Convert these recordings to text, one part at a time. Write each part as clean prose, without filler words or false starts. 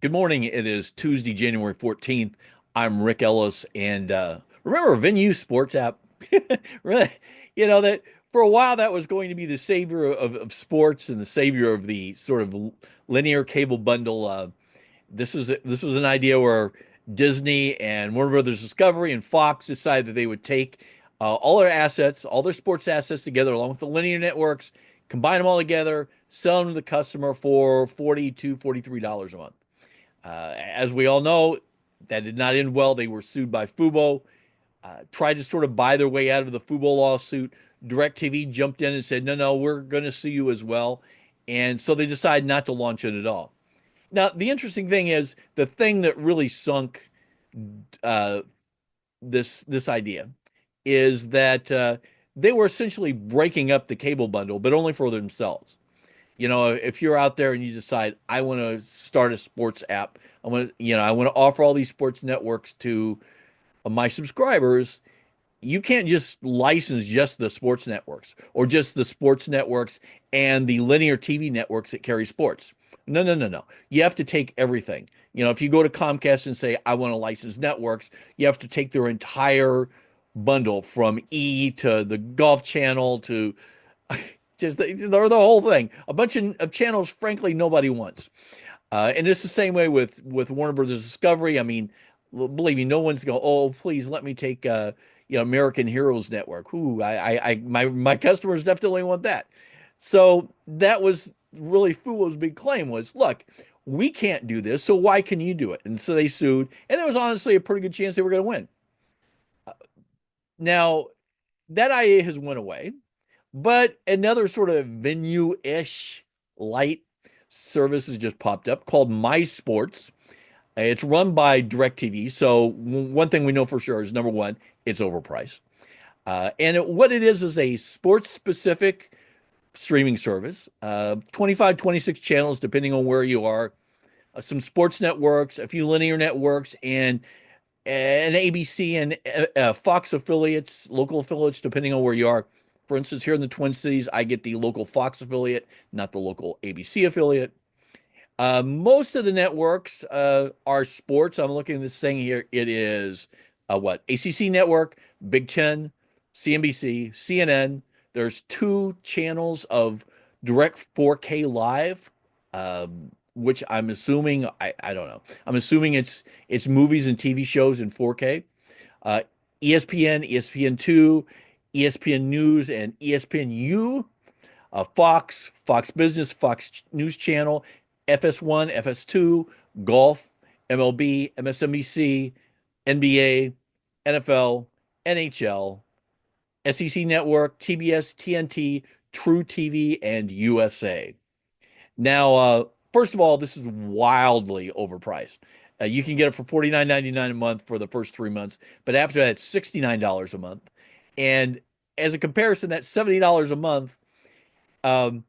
Good morning. It is Tuesday, January 14th. I'm Rick Ellis, and remember Venu Sports app? Really, that for a while that was going to be the savior of sports and the savior of the sort of linear cable bundle. This was an idea where Disney and Warner Brothers Discovery and Fox decided that they would take all their assets, all their sports assets together, along with the linear networks, combine them all together, sell them to the customer for $42, $43 a month. As we all know, that did not end well. They were sued by Fubo, tried to sort of buy their way out of the Fubo lawsuit. DirecTV jumped in and said, no, no, we're going to sue you as well. And so they decided not to launch it at all. Now, the interesting thing is the thing that really sunk uh, this idea is that they were essentially breaking up the cable bundle, but only for themselves. If you're out there and you decide I want to start a sports app, I want to offer all these sports networks to my subscribers. You can't just license just the sports networks or just the sports networks and the linear TV networks that carry sports. No, no, no, no. You have to take everything. If you go to Comcast and say, I want to license networks, you have to take their entire bundle from E to the Golf Channel to just the whole thing. A bunch of channels, frankly, nobody wants. And it's the same way with Warner Brothers Discovery. I mean, believe me, no one's going, oh, please let me take American Heroes Network. Ooh, my customers definitely want that. So that was really Fubo's big claim was, look, we can't do this, so why can you do it? And so they sued, and there was honestly a pretty good chance they were going to win. Now, that idea has went away, but another sort of venue-ish light service has just popped up called MySports. It's run by DirecTV. So one thing we know for sure is number one, it's overpriced. What it is a sports specific streaming service, 25, 26 channels, depending on where you are, some sports networks, a few linear networks, and an ABC and Fox affiliates, local affiliates, depending on where you are. For instance, here in the Twin Cities, I get the local Fox affiliate, not the local ABC affiliate. Most of the networks are sports. I'm looking at this thing here. It is what? ACC Network, Big Ten, CNBC, CNN. There's two channels of direct 4K live, which I'm assuming I don't know. I'm assuming it's movies and TV shows in 4K. ESPN, ESPN2, ESPN News, and ESPNU, Fox, Fox Business, Fox News Channel, FS1, FS2, golf, MLB, MSNBC, NBA, NFL, NHL, SEC Network, TBS, TNT, True TV, and USA. Now, first of all, this is wildly overpriced. You can get it for $49.99 a month for the first 3 months, but after that, it's $69 a month. And as a comparison, that's $70 a month. Um,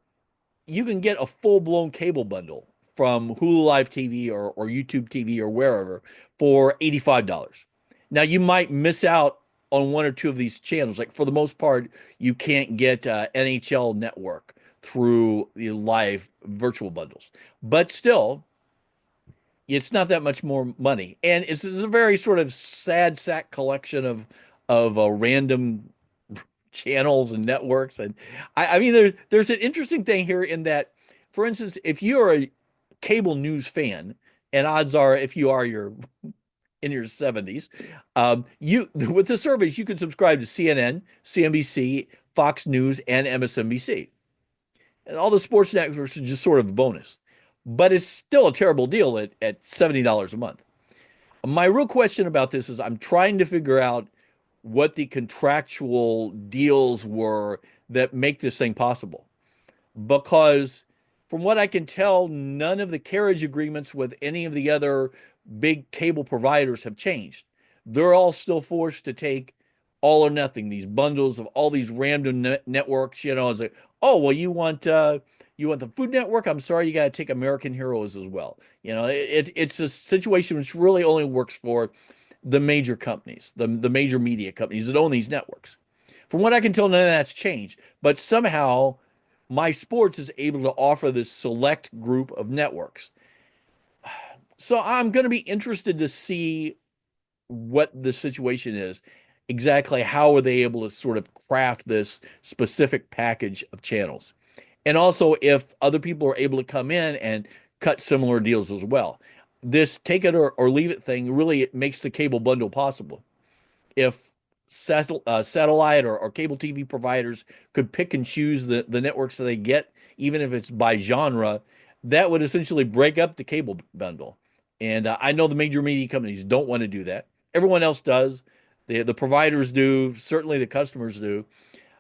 you can get a full-blown cable bundle from Hulu Live TV or YouTube TV or wherever for $85. Now, you might miss out on one or two of these channels. Like for the most part, you can't get NHL Network through the live virtual bundles. But still, it's not that much more money. And it's a very sort of sad sack collection of random channels and networks. And I mean, there's an interesting thing here in that, for instance, if you're a cable news fan, and odds are if you are you're in your 70s, you with the surveys you can subscribe to CNN, CNBC, Fox News, and MSNBC. And all the sports networks are just sort of a bonus. But it's still a terrible deal at $70 a month. My real question about this is I'm trying to figure out what the contractual deals were that make this thing possible. Because from what I can tell, none of the carriage agreements with any of the other big cable providers have changed. They're all still forced to take all or nothing, these bundles of all these random networks. It's like, oh, well, you want the Food Network? I'm sorry, you got to take American Heroes as well. It's a situation which really only works for the major companies, the major media companies that own these networks. From what I can tell, none of that's changed. But somehow, MySports is able to offer this select group of networks. So I'm going to be interested to see what the situation is. Exactly how are they able to sort of craft this specific package of channels? And also if other people are able to come in and cut similar deals as well. This take it or leave it thing really makes the cable bundle possible. If satellite or cable TV providers could pick and choose the networks that they get, even if it's by genre, that would essentially break up the cable bundle. And I know the major media companies don't want to do that. Everyone else does. The providers do. Certainly the customers do.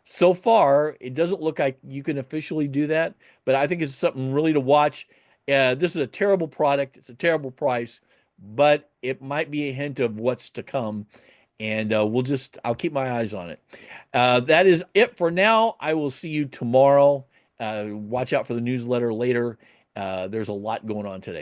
So far, it doesn't look like you can officially do that, but I think it's something really to watch. This is a terrible product. It's a terrible price, but it might be a hint of what's to come. And I'll keep my eyes on it. That is it for now. I will see you tomorrow. Watch out for the newsletter later. There's a lot going on today.